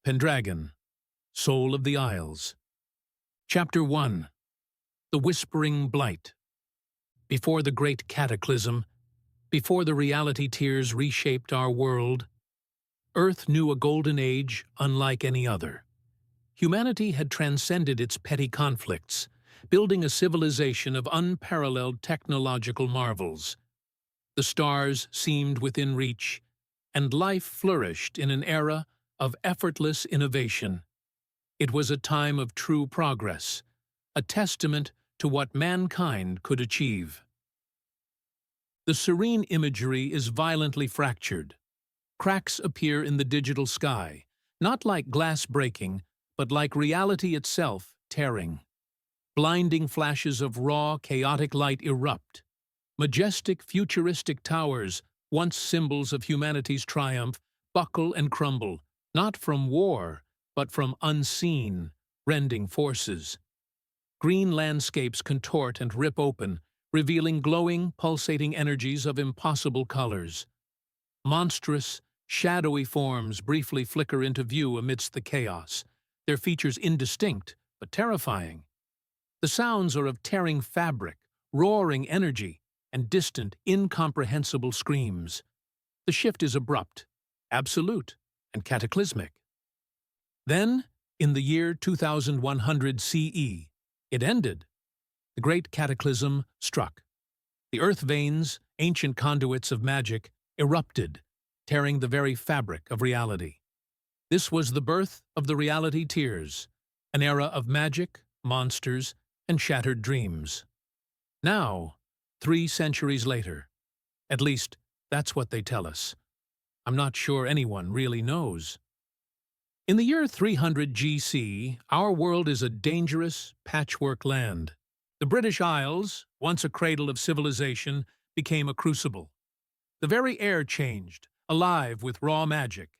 Pendragon, Soul of the Isles. Chapter 1. The Whispering Blight. Before the Great Cataclysm, before the reality tears reshaped our world, Earth knew a golden age unlike any other. Humanity had transcended its petty conflicts, building a civilization of unparalleled technological marvels. The stars seemed within reach, and life flourished in an era of effortless innovation. It was a time of true progress, a testament to what mankind could achieve. The serene imagery is violently fractured. Cracks appear in the digital sky, not like glass breaking, but like reality itself tearing. Blinding flashes of raw, chaotic light erupt. Majestic, futuristic towers, once symbols of humanity's triumph, buckle and crumble, not from war, but from unseen, rending forces. Green landscapes contort and rip open, revealing glowing, pulsating energies of impossible colors. Monstrous, shadowy forms briefly flicker into view amidst the chaos, their features indistinct but terrifying. The sounds are of tearing fabric, roaring energy, and distant, incomprehensible screams. The shift is abrupt, absolute, and cataclysmic. Then, in the year 2100 CE, it ended. The Great Cataclysm struck. The earth veins, ancient conduits of magic, erupted, tearing the very fabric of reality. This was the birth of the reality tears, an era of magic, monsters, and shattered dreams. Now, 3 centuries later, at least that's what they tell us. I'm not sure anyone really knows. In the year 300 GC, our world is a dangerous, patchwork land. The British Isles, once a cradle of civilization, became a crucible. The very air changed, alive with raw magic.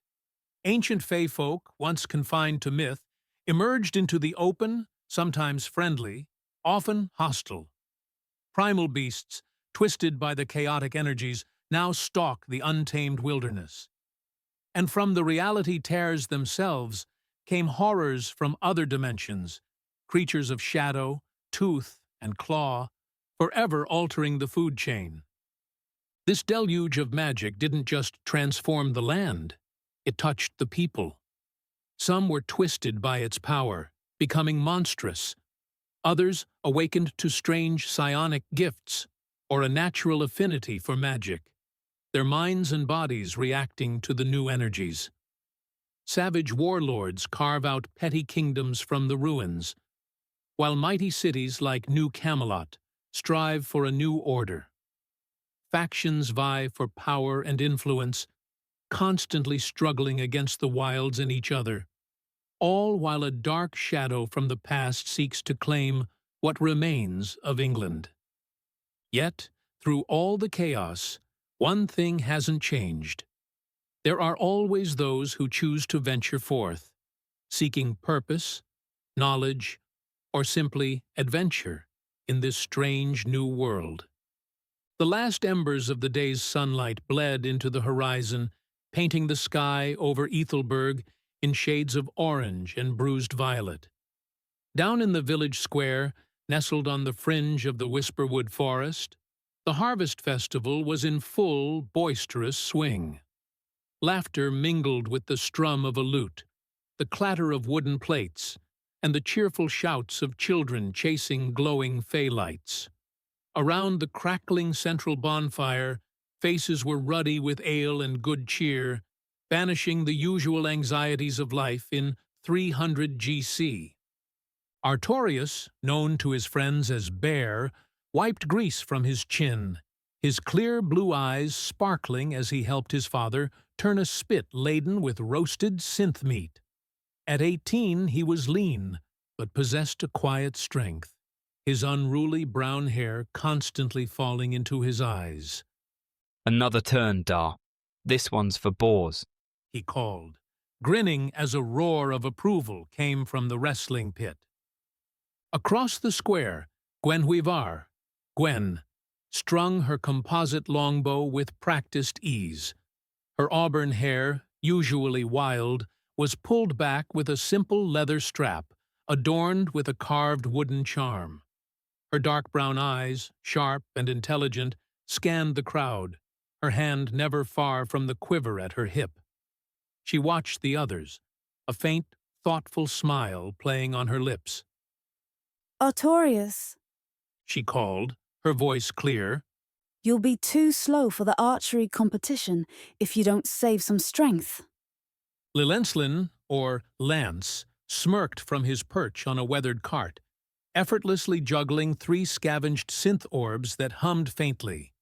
Ancient fae folk, once confined to myth, emerged into the open, sometimes friendly, often hostile. Primal beasts, twisted by the chaotic energies, now stalk the untamed wilderness. And from the reality tears themselves came horrors from other dimensions, creatures of shadow, tooth, and claw, forever altering the food chain. This deluge of magic didn't just transform the land, it touched the people. Some were twisted by its power, becoming monstrous. Others awakened to strange psionic gifts or a natural affinity for magic, their minds and bodies reacting to the new energies. Savage warlords carve out petty kingdoms from the ruins, while mighty cities like New Camelot strive for a new order. Factions vie for power and influence, constantly struggling against the wilds and each other, all while a dark shadow from the past seeks to claim what remains of England. Yet, through all the chaos, one thing hasn't changed. There are always those who choose to venture forth, seeking purpose, knowledge, or simply adventure in this strange new world. The last embers of the day's sunlight bled into the horizon, painting the sky over Ethelberg in shades of orange and bruised violet. Down in the village square, nestled on the fringe of the Whisperwood forest, the harvest festival was in full, boisterous swing. Laughter mingled with the strum of a lute, the clatter of wooden plates, and the cheerful shouts of children chasing glowing fey lights. Around the crackling central bonfire, faces were ruddy with ale and good cheer, banishing the usual anxieties of life in 300 GC. Artorius, known to his friends as Bear, wiped grease from his chin, his clear blue eyes sparkling as he helped his father turn a spit laden with roasted synth meat. At 18 he was lean, but possessed a quiet strength, his unruly brown hair constantly falling into his eyes. "Another turn, Dar. This one's for boars," he called, grinning as a roar of approval came from the wrestling pit. Across the square, Gwenhwyvar, Gwen, strung her composite longbow with practiced ease. Her auburn hair, usually wild, was pulled back with a simple leather strap, adorned with a carved wooden charm. Her dark brown eyes, sharp and intelligent, scanned the crowd, her hand never far from the quiver at her hip. She watched the others, a faint, thoughtful smile playing on her lips. Artorius, She called, her voice clear. you'll be too slow for the archery competition if you don't save some strength. Llencelyn, or Lance, smirked from his perch on a weathered cart, effortlessly juggling 3 scavenged synth orbs that hummed faintly.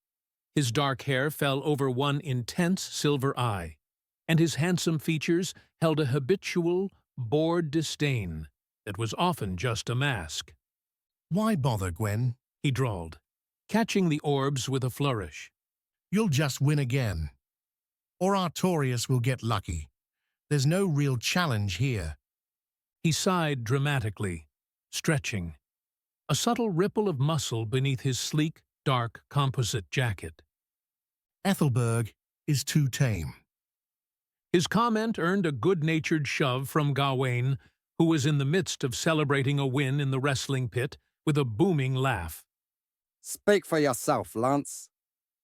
His dark hair fell over one intense silver eye, and his handsome features held a habitual, bored disdain that was often just a mask. Why bother, Gwen? He drawled, catching the orbs with a flourish. You'll just win again. Or Artorius will get lucky. There's no real challenge here. He sighed dramatically, stretching, a subtle ripple of muscle beneath his sleek, dark composite jacket. Ethelberg is too tame. His comment earned a good-natured shove from Gawain, who was in the midst of celebrating a win in the wrestling pit with a booming laugh. Speak for yourself, Lance.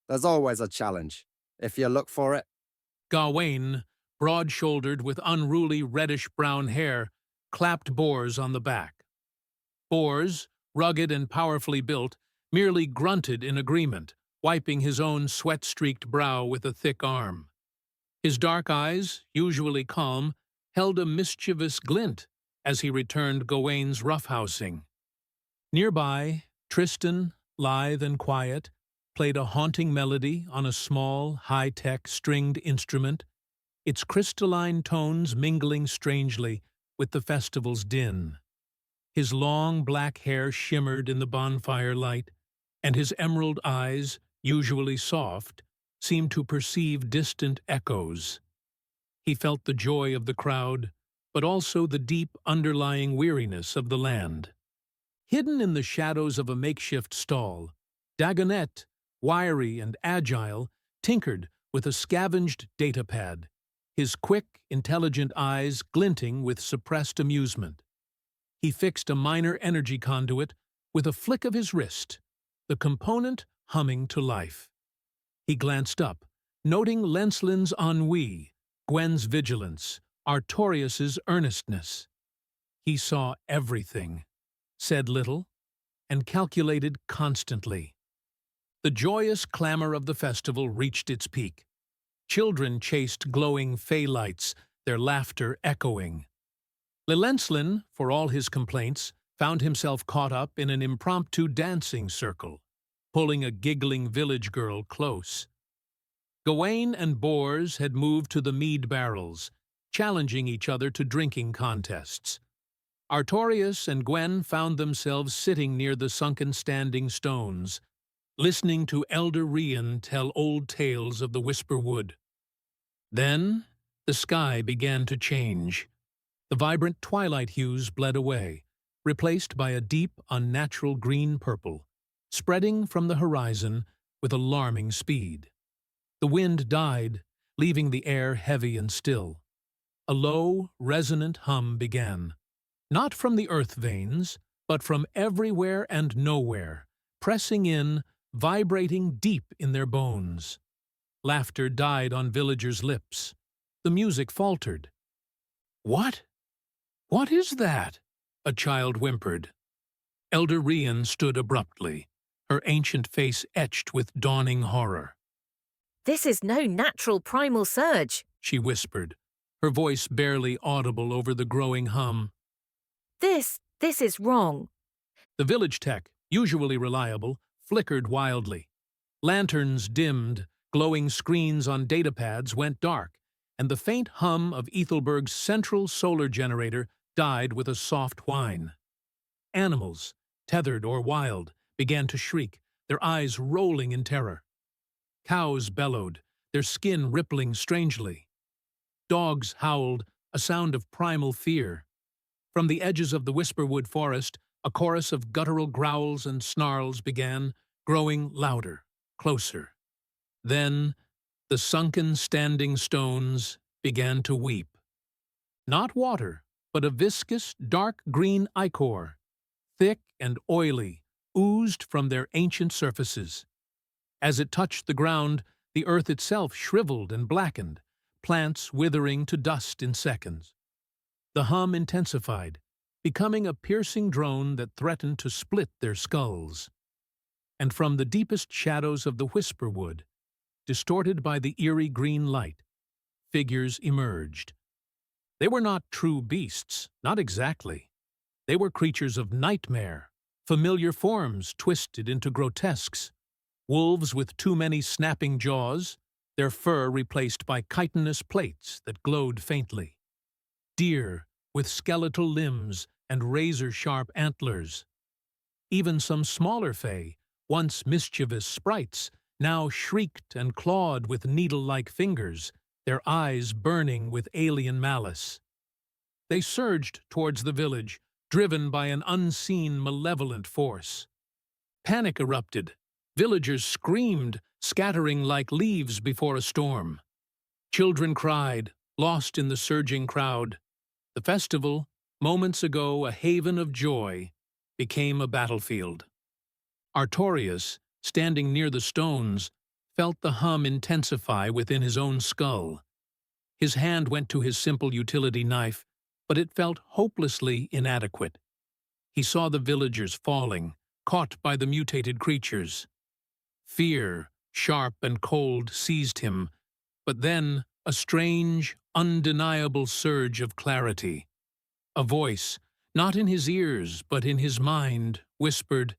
There's always a challenge, if you look for it. Gawain, broad-shouldered with unruly reddish-brown hair, clapped Bors on the back. Bors, rugged and powerfully built, merely grunted in agreement, wiping his own sweat-streaked brow with a thick arm. His dark eyes, usually calm, held a mischievous glint as he returned Gawain's roughhousing. Nearby, Tristan, lithe and quiet, played a haunting melody on a small, high-tech stringed instrument, its crystalline tones mingling strangely with the festival's din. His long black hair shimmered in the bonfire light, and his emerald eyes, usually soft, seemed to perceive distant echoes. He felt the joy of the crowd, but also the deep underlying weariness of the land. Hidden in the shadows of a makeshift stall, Dagonet, wiry and agile, tinkered with a scavenged datapad, his quick, intelligent eyes glinting with suppressed amusement. He fixed a minor energy conduit with a flick of his wrist, the component humming to life. He glanced up, noting Llencelyn's ennui, Gwen's vigilance, Artorius's earnestness. He saw everything, said little, and calculated constantly. The joyous clamor of the festival reached its peak. Children chased glowing fey lights, their laughter echoing. Llencelyn, for all his complaints, found himself caught up in an impromptu dancing circle, pulling a giggling village girl close. Gawain and Bors had moved to the mead barrels, challenging each other to drinking contests. Artorius and Gwen found themselves sitting near the sunken standing stones, listening to Elder Rian tell old tales of the Whisper Wood. Then the sky began to change. The vibrant twilight hues bled away, replaced by a deep, unnatural green-purple, spreading from the horizon with alarming speed. The wind died, leaving the air heavy and still. A low, resonant hum began, not from the earth veins, but from everywhere and nowhere, pressing in, vibrating deep in their bones. Laughter died on villagers' lips. The music faltered. "What? What is that?" a child whimpered. Elder Rian stood abruptly, her ancient face etched with dawning horror. "This is no natural primal surge," she whispered, her voice barely audible over the growing hum. This is wrong." The village tech, usually reliable, flickered wildly. Lanterns dimmed, glowing screens on datapads went dark, and the faint hum of Ethelberg's central solar generator died with a soft whine. Animals, tethered or wild, began to shriek, their eyes rolling in terror. Cows bellowed, their skin rippling strangely. Dogs howled, a sound of primal fear. From the edges of the Whisperwood forest, a chorus of guttural growls and snarls began, growing louder, closer. Then, the sunken standing stones began to weep. Not water, but a viscous, dark green ichor, thick and oily, oozed from their ancient surfaces. As it touched the ground, the earth itself shriveled and blackened, plants withering to dust in seconds. The hum intensified, becoming a piercing drone that threatened to split their skulls. And from the deepest shadows of the whisper wood, distorted by the eerie green light, figures emerged. They were not true beasts, not exactly. They were creatures of nightmare, familiar forms twisted into grotesques, wolves with too many snapping jaws, their fur replaced by chitinous plates that glowed faintly. Deer with skeletal limbs and razor-sharp antlers. Even some smaller fae, once mischievous sprites, now shrieked and clawed with needle-like fingers, their eyes burning with alien malice. They surged towards the village, driven by an unseen malevolent force. Panic erupted. Villagers screamed, scattering like leaves before a storm. Children cried, lost in the surging crowd. The festival, moments ago a haven of joy, became a battlefield. Artorius, standing near the stones, felt the hum intensify within his own skull. His hand went to his simple utility knife, but it felt hopelessly inadequate. He saw the villagers falling, caught by the mutated creatures. Fear, sharp and cold, seized him, but then a strange, undeniable surge of clarity. A voice, not in his ears but in his mind, whispered,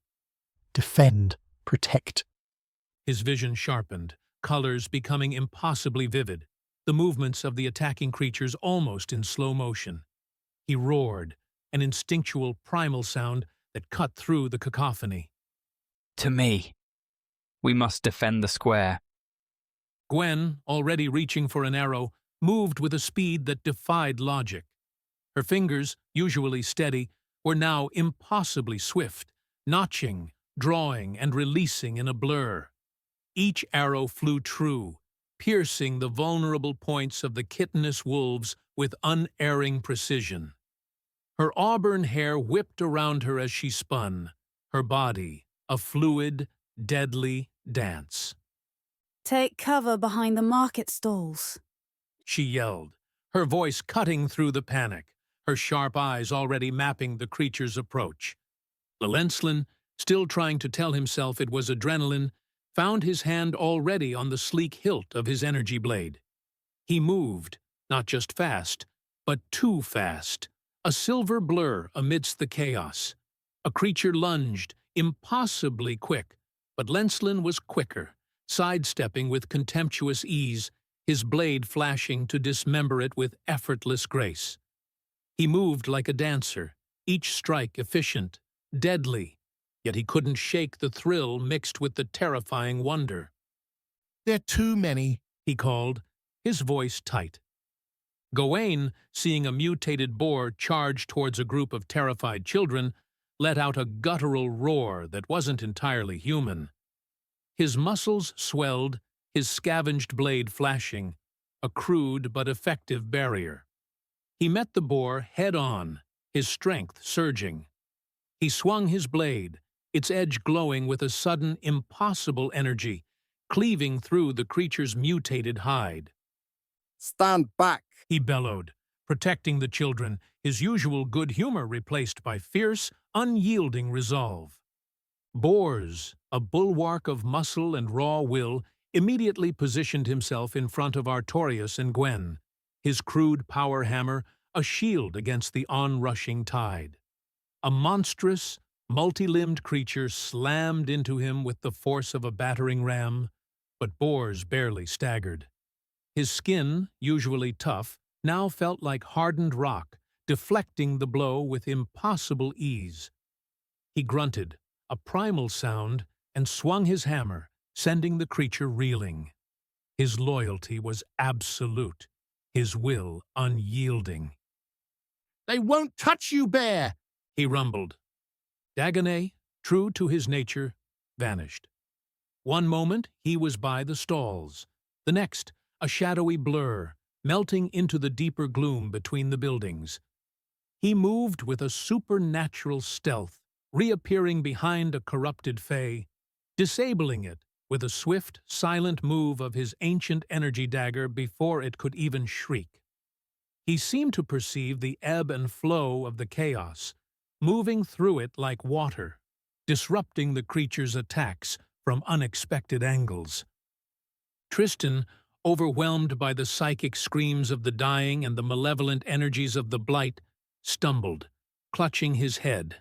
"Defend, protect." His vision sharpened, colors becoming impossibly vivid, the movements of the attacking creatures almost in slow motion. He roared, an instinctual primal sound that cut through the cacophony. To me. We must defend the square. Gwen, already reaching for an arrow, moved with a speed that defied logic. Her fingers, usually steady, were now impossibly swift, notching, drawing, and releasing in a blur. Each arrow flew true, piercing the vulnerable points of the kittenous wolves with unerring precision. Her auburn hair whipped around her as she spun, her body a fluid, deadly dance. Take cover behind the market stalls, She yelled, her voice cutting through the panic, her sharp eyes already mapping the creature's approach. Llencelyn, still trying to tell himself it was adrenaline, found his hand already on the sleek hilt of his energy blade. He moved, not just fast, but too fast, a silver blur amidst the chaos. A creature lunged, impossibly quick, but Llencelyn was quicker, sidestepping with contemptuous ease, his blade flashing to dismember it with effortless grace. He moved like a dancer, each strike efficient, deadly, yet he couldn't shake the thrill mixed with the terrifying wonder. "They're too many," He called, his voice tight. Gawain, seeing a mutated boar charge towards a group of terrified children, let out a guttural roar that wasn't entirely human. His muscles swelled, his scavenged blade flashing, a crude but effective barrier. He met the boar head-on, his strength surging. He swung his blade, its edge glowing with a sudden, impossible energy, cleaving through the creature's mutated hide. Stand back! He bellowed, protecting the children, his usual good humor replaced by fierce, unyielding resolve. Boars, a bulwark of muscle and raw will, immediately positioned himself in front of Artorius and Gwen, his crude power hammer a shield against the onrushing tide. A monstrous, multi-limbed creature slammed into him with the force of a battering ram, but boars barely staggered. His skin, usually tough, now felt like hardened rock, deflecting the blow with impossible ease. He grunted, a primal sound, and swung his hammer, sending the creature reeling. His loyalty was absolute, his will unyielding. "They won't touch you, bear!" He rumbled. Dagonet, true to his nature, vanished. One moment he was by the stalls, the next a shadowy blur, melting into the deeper gloom between the buildings. He moved with a supernatural stealth, reappearing behind a corrupted Fae, disabling it with a swift, silent move of his ancient energy dagger before it could even shriek. He seemed to perceive the ebb and flow of the chaos, moving through it like water, disrupting the creature's attacks from unexpected angles. Tristan, overwhelmed by the psychic screams of the dying and the malevolent energies of the blight, stumbled, clutching his head.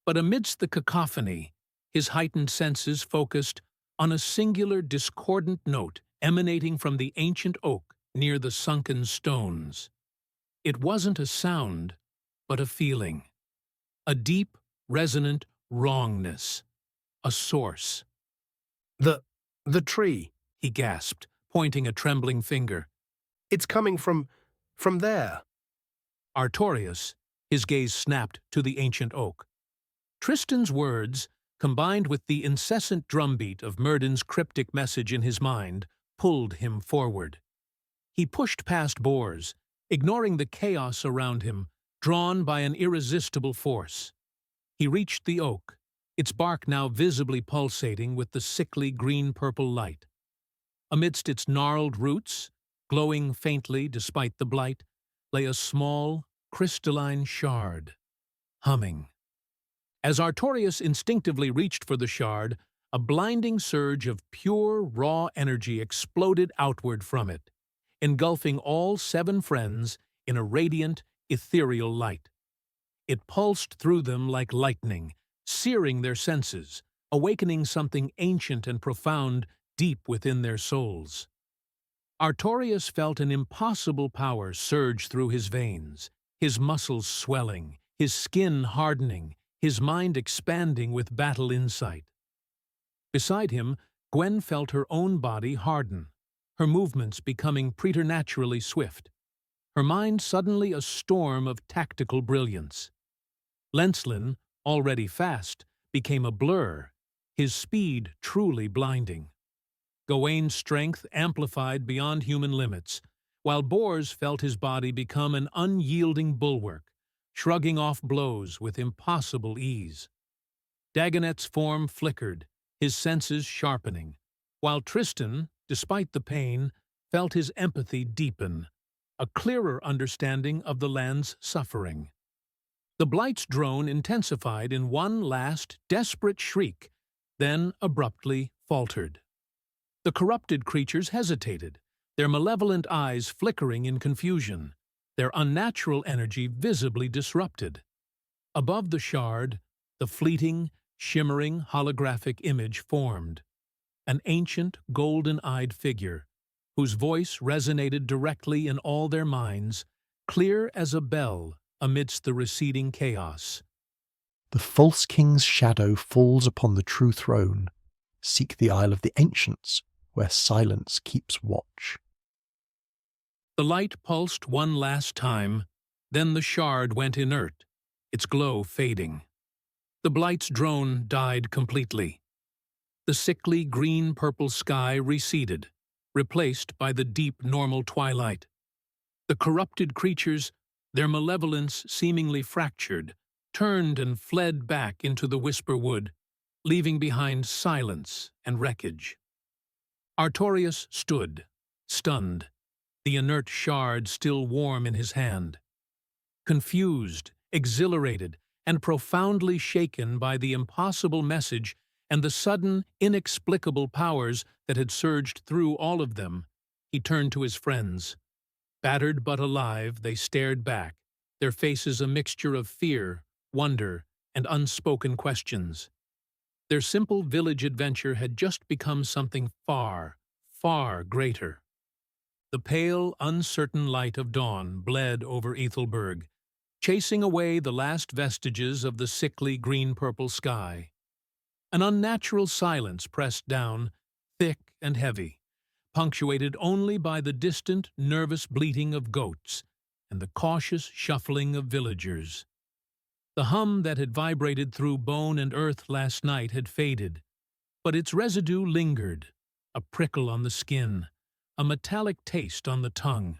But amidst the cacophony, his heightened senses focused on a singular discordant note emanating from the ancient oak near the sunken stones. It wasn't a sound, but a feeling. A deep, resonant wrongness. A source. The tree, He gasped, pointing a trembling finger. it's coming from there. Artorius, his gaze snapped to the ancient oak. Tristan's words, combined with the incessant drumbeat of Myrddin's cryptic message in his mind, pulled him forward. He pushed past Bors, ignoring the chaos around him, drawn by an irresistible force. He reached the oak, its bark now visibly pulsating with the sickly green-purple light. Amidst its gnarled roots, glowing faintly despite the blight, lay a small, crystalline shard, humming. As Artorius instinctively reached for the shard, a blinding surge of pure, raw energy exploded outward from it, engulfing all 7 friends in a radiant, ethereal light. It pulsed through them like lightning, searing their senses, awakening something ancient and profound deep within their souls. Artorius felt an impossible power surge through his veins, his muscles swelling, his skin hardening, his mind expanding with battle insight. Beside him, Gwen felt her own body harden, her movements becoming preternaturally swift, her mind suddenly a storm of tactical brilliance. Llencelyn, already fast, became a blur, his speed truly blinding. Gawain's strength amplified beyond human limits, while Bors felt his body become an unyielding bulwark, shrugging off blows with impossible ease. Dagonet's form flickered, his senses sharpening, while Tristan, despite the pain, felt his empathy deepen, a clearer understanding of the land's suffering. The Blight's drone intensified in one last, desperate shriek, then abruptly faltered. The corrupted creatures hesitated, their malevolent eyes flickering in confusion, their unnatural energy visibly disrupted. Above the shard, the fleeting, shimmering holographic image formed, an ancient, golden-eyed figure, whose voice resonated directly in all their minds, clear as a bell amidst the receding chaos. The false king's shadow falls upon the true throne. Seek the Isle of the Ancients, where silence keeps watch. The light pulsed one last time, then the shard went inert, its glow fading. The Blight's drone died completely. The sickly green-purple sky receded, replaced by the deep normal twilight. The corrupted creatures, their malevolence seemingly fractured, turned and fled back into the Whisper Wood, leaving behind silence and wreckage. Artorius stood, stunned, the inert shard still warm in his hand. Confused, exhilarated, and profoundly shaken by the impossible message and the sudden, inexplicable powers that had surged through all of them, he turned to his friends. Battered but alive, they stared back, their faces a mixture of fear, wonder, and unspoken questions. Their simple village adventure had just become something far, far greater. The pale, uncertain light of dawn bled over Ethelberg, chasing away the last vestiges of the sickly green-purple sky. An unnatural silence pressed down, thick and heavy, punctuated only by the distant, nervous bleating of goats and the cautious shuffling of villagers. The hum that had vibrated through bone and earth last night had faded, but its residue lingered, a prickle on the skin, a metallic taste on the tongue.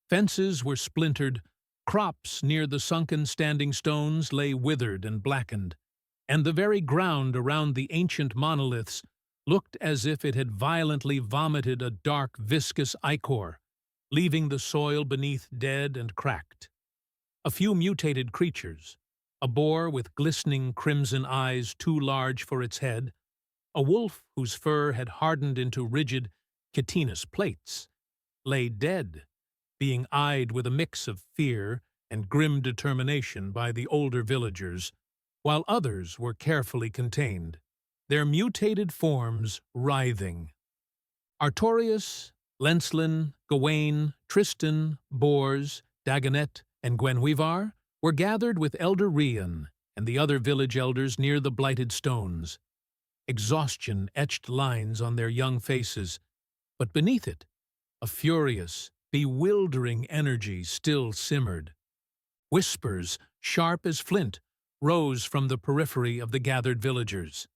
Fences were splintered, crops near the sunken standing stones lay withered and blackened, and the very ground around the ancient monoliths looked as if it had violently vomited a dark, viscous ichor, leaving the soil beneath dead and cracked. A few mutated creatures, a boar with glistening crimson eyes too large for its head, a wolf whose fur had hardened into rigid chitinous plates, lay dead, being eyed with a mix of fear and grim determination by the older villagers, while others were carefully contained, their mutated forms writhing. Artorius, Llencelyn, Gawain, Tristan, Bors, Dagonet, and Gwenhwyvar were gathered with Elder Rian and the other village elders near the blighted stones. Exhaustion etched lines on their young faces, but beneath it, a furious, bewildering energy still simmered. Whispers, sharp as flint, rose from the periphery of the gathered villagers.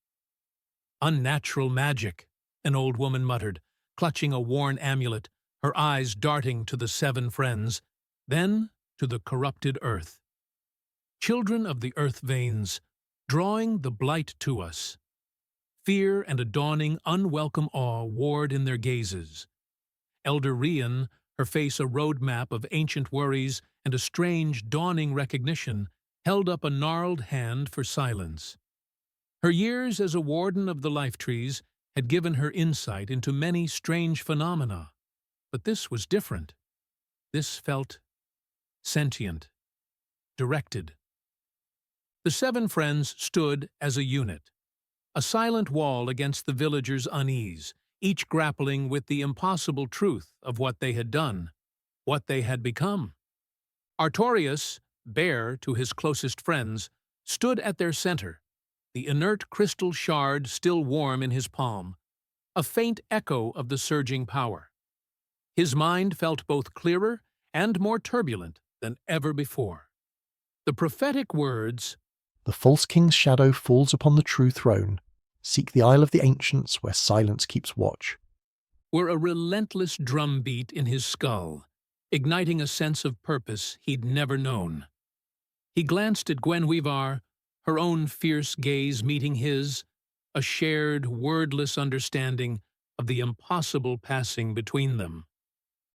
"Unnatural magic," an old woman muttered, clutching a worn amulet, her eyes darting to the seven friends, then to the corrupted earth. "Children of the earth veins, drawing the blight to us." Fear and a dawning, unwelcome awe warred in their gazes. Elder Rian, her face a roadmap of ancient worries and a strange, dawning recognition, held up a gnarled hand for silence. Her years as a warden of the life trees had given her insight into many strange phenomena, but this was different. This felt sentient, directed. The seven friends stood as a unit, a silent wall against the villagers' unease, each grappling with the impossible truth of what they had done, what they had become. Artorius, bare to his closest friends, stood at their center, the inert crystal shard still warm in his palm, a faint echo of the surging power. His mind felt both clearer and more turbulent than ever before. The prophetic words, "The false king's shadow falls upon the true throne. Seek the Isle of the Ancients where silence keeps watch," were a relentless drumbeat in his skull, igniting a sense of purpose he'd never known. He glanced at Gwenhwyvar, her own fierce gaze meeting his, a shared, wordless understanding of the impossible passing between them.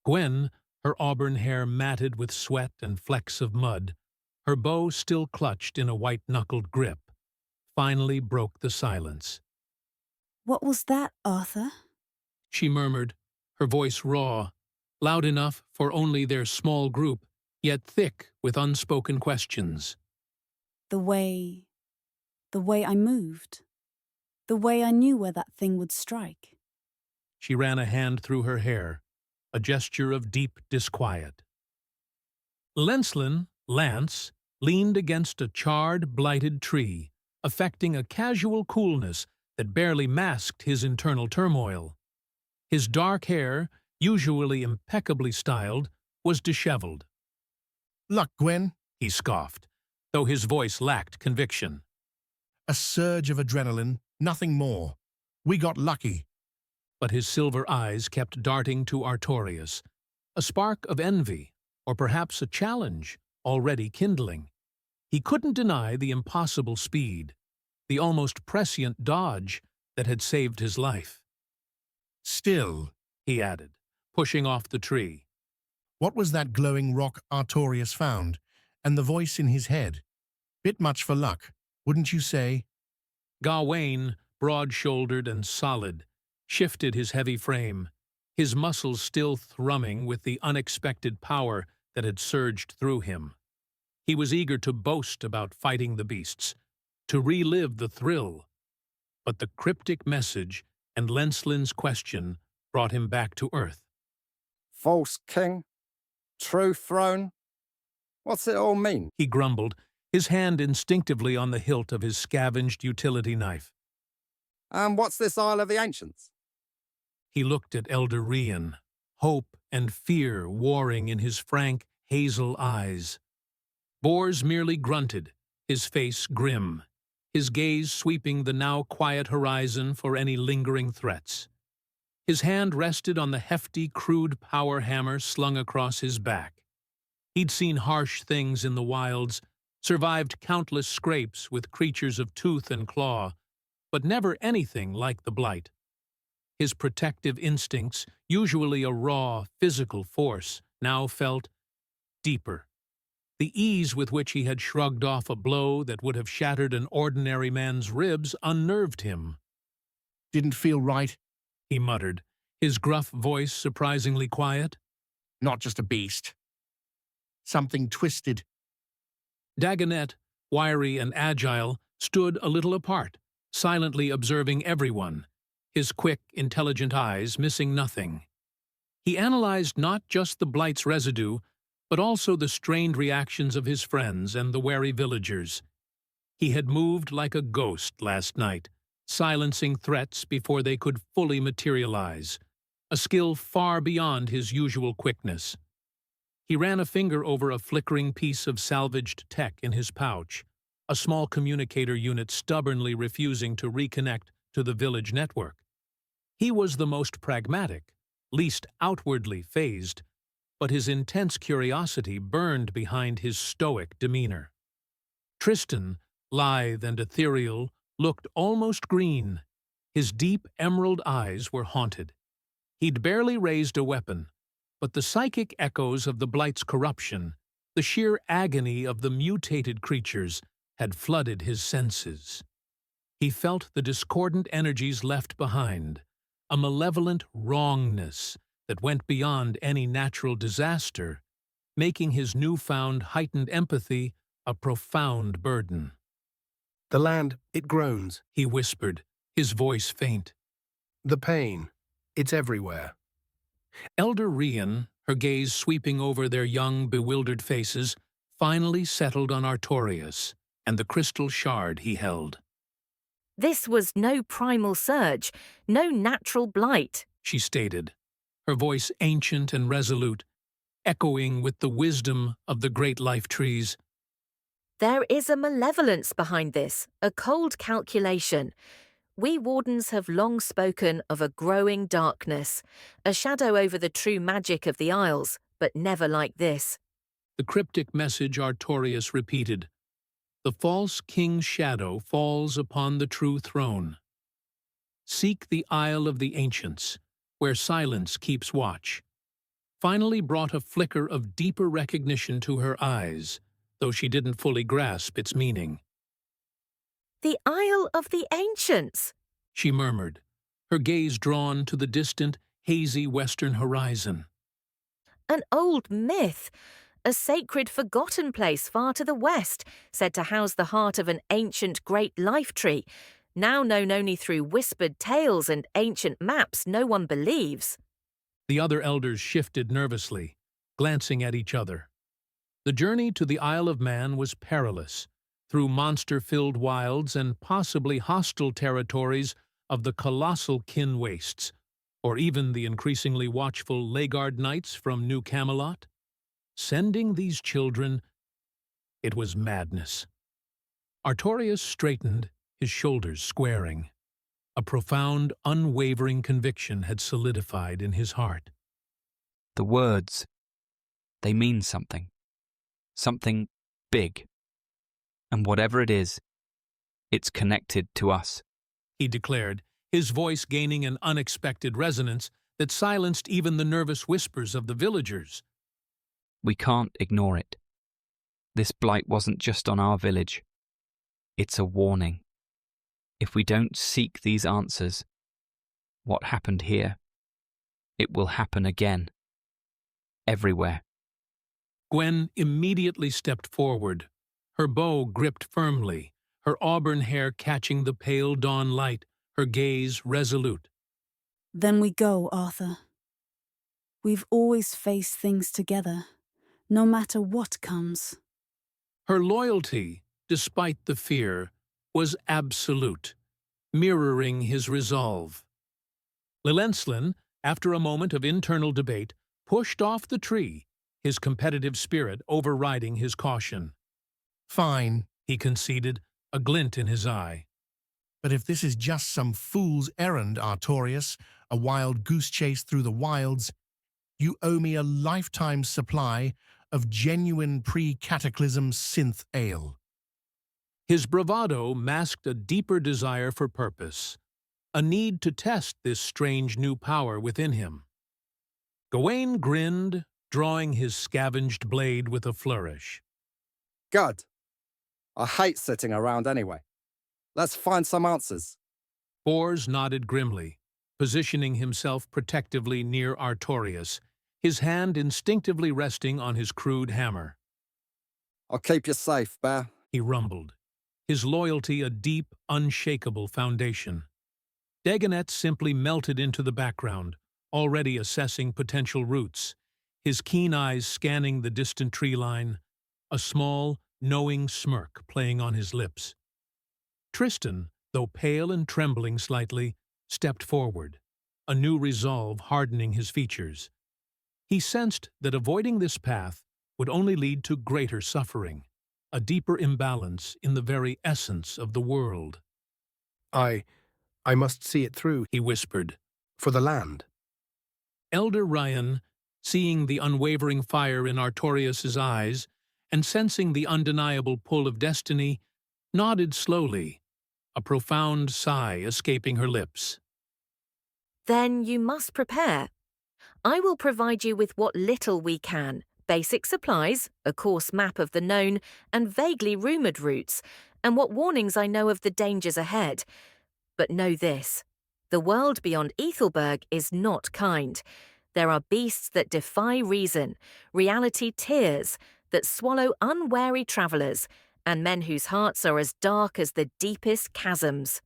Gwen, her auburn hair matted with sweat and flecks of mud, her bow still clutched in a white-knuckled grip, finally broke the silence. What was that, Arthur? She murmured, her voice raw, loud enough for only their small group, yet thick with unspoken questions. The way I moved. The way I knew where that thing would strike. She ran a hand through her hair, a gesture of deep disquiet. Llencelyn, Lance, leaned against a charred, blighted tree, affecting a casual coolness that barely masked his internal turmoil. His dark hair, usually impeccably styled, was disheveled. "Luck, Gwen." He scoffed, though his voice lacked conviction. "A surge of adrenaline, nothing more. We got lucky." But his silver eyes kept darting to Artorius, a spark of envy, or perhaps a challenge, already kindling. He couldn't deny the impossible speed, the almost prescient dodge that had saved his life. "Still," he added, pushing off the tree. "what was that glowing rock Artorius found, and the voice in his head? Bit much for luck, wouldn't you say?" Gawain, broad-shouldered and solid, shifted his heavy frame, his muscles still thrumming with the unexpected power that had surged through him. He was eager to boast about fighting the beasts, to relive the thrill. But the cryptic message and Llencelyn's question brought him back to earth. False king? True throne? What's it all mean? He grumbled, his hand instinctively on the hilt of his scavenged utility knife. And what's this Isle of the Ancients? He looked at Elder Rian, hope and fear warring in his frank, hazel eyes. Bors merely grunted, his face grim, his gaze sweeping the now quiet horizon for any lingering threats. His hand rested on the hefty, crude power hammer slung across his back. He'd seen harsh things in the wilds, survived countless scrapes with creatures of tooth and claw, but never anything like the Blight. His protective instincts, usually a raw, physical force, now felt deeper. The ease with which he had shrugged off a blow that would have shattered an ordinary man's ribs unnerved him. Didn't feel right. He muttered, his gruff voice surprisingly quiet. Not just a beast. Something twisted. Dagonet, wiry and agile, stood a little apart, silently observing everyone, his quick, intelligent eyes missing nothing. He analyzed not just the Blight's residue, but also the strained reactions of his friends and the wary villagers. He had moved like a ghost last night, silencing threats before they could fully materialize, a skill far beyond his usual quickness. He ran a finger over a flickering piece of salvaged tech in his pouch, a small communicator unit stubbornly refusing to reconnect to the village network. He was the most pragmatic, least outwardly phased, but his intense curiosity burned behind his stoic demeanor. Tristan, lithe and ethereal, looked almost green. His deep emerald eyes were haunted. He'd barely raised a weapon, but the psychic echoes of the Blight's corruption, the sheer agony of the mutated creatures, had flooded his senses. He felt the discordant energies left behind, a malevolent wrongness that went beyond any natural disaster, making his newfound heightened empathy a profound burden. The land, it groans. He whispered, his voice faint. The pain, it's everywhere. Elder Rian, her gaze sweeping over their young, bewildered faces, finally settled on Artorius and the crystal shard he held. This was no primal surge, no natural blight. She stated, her voice ancient and resolute, echoing with the wisdom of the great life trees. There is a malevolence behind this, a cold calculation. We Wardens have long spoken of a growing darkness, a shadow over the true magic of the Isles, but never like this. The cryptic message Artorius repeated. The false king's shadow falls upon the true throne. Seek the Isle of the Ancients, where silence keeps watch. Finally brought a flicker of deeper recognition to her eyes, though she didn't fully grasp its meaning. The Isle of the Ancients, she murmured, her gaze drawn to the distant, hazy western horizon. an old myth, a sacred forgotten place far to the west, said to house the heart of an ancient great life tree, now known only through whispered tales and ancient maps no one believes. The other elders shifted nervously, glancing at each other. The journey to the Isle of Man was perilous, through monster-filled wilds and possibly hostile territories of the colossal kin wastes, or even the increasingly watchful Laigard Knights from New Camelot. Sending these children, it was madness. Artorius straightened, his shoulders squaring. A profound, unwavering conviction had solidified in his heart. The words, they mean something. Something big. And whatever it is, it's connected to us, He declared, his voice gaining an unexpected resonance that silenced even the nervous whispers of the villagers. We can't ignore it. This blight wasn't just on our village. It's a warning. If we don't seek these answers, what happened here, it will happen again. Everywhere. Gwen immediately stepped forward, her bow gripped firmly, her auburn hair catching the pale dawn light, her gaze resolute. Then we go, Arthur. We've always faced things together, no matter what comes. Her loyalty, despite the fear, was absolute, mirroring his resolve. Llencelyn, after a moment of internal debate, pushed off the tree, his competitive spirit overriding his caution. Fine, He conceded, a glint in his eye. but if this is just some fool's errand, Artorius, a wild goose chase through the wilds, you owe me a lifetime supply of genuine pre-cataclysm synth ale. His bravado masked a deeper desire for purpose, a need to test this strange new power within him. Gawain grinned, drawing his scavenged blade with a flourish. Good. I hate sitting around anyway. Let's find some answers. Bors nodded grimly, positioning himself protectively near Artorius, his hand instinctively resting on his crude hammer. I'll keep you safe, Bear. He rumbled, his loyalty a deep, unshakable foundation. Dagonet simply melted into the background, already assessing potential routes, his keen eyes scanning the distant tree line, a small, knowing smirk playing on his lips. Tristan, though pale and trembling slightly, stepped forward, a new resolve hardening his features. He sensed that avoiding this path would only lead to greater suffering, a deeper imbalance in the very essence of the world. I must see it through, He whispered. for the land. Elder Ryan, seeing the unwavering fire in Artorius's eyes and sensing the undeniable pull of destiny, nodded slowly, a profound sigh escaping her lips. Then you must prepare. I will provide you with what little we can, basic supplies, a coarse map of the known and vaguely rumoured routes, and what warnings I know of the dangers ahead. But know this, the world beyond Ethelberg is not kind. There are beasts that defy reason, reality tears that swallow unwary travellers, and men whose hearts are as dark as the deepest chasms.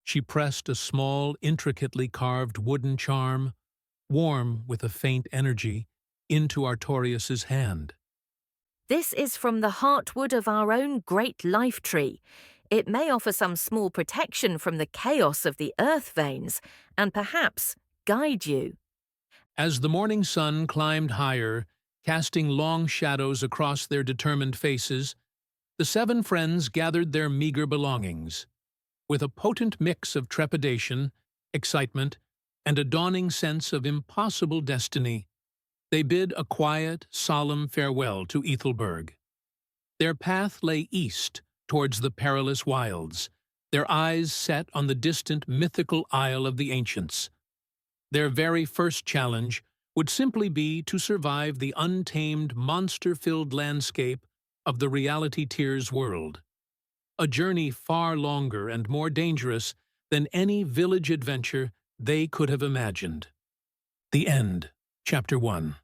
She pressed a small, intricately carved wooden charm, warm with a faint energy, into Artorius's hand. This is from the heartwood of our own great life tree. It may offer some small protection from the chaos of the earth veins, and perhaps guide you. As the morning sun climbed higher, casting long shadows across their determined faces, the 7 friends gathered their meager belongings. With a potent mix of trepidation, excitement, and a dawning sense of impossible destiny, they bid a quiet, solemn farewell to Ethelberg. Their path lay east, towards the perilous wilds, their eyes set on the distant mythical Isle of the Ancients. Their very first challenge would simply be to survive the untamed, monster-filled landscape of the Reality Tears world, a journey far longer and more dangerous than any village adventure they could have imagined. The End, Chapter 1.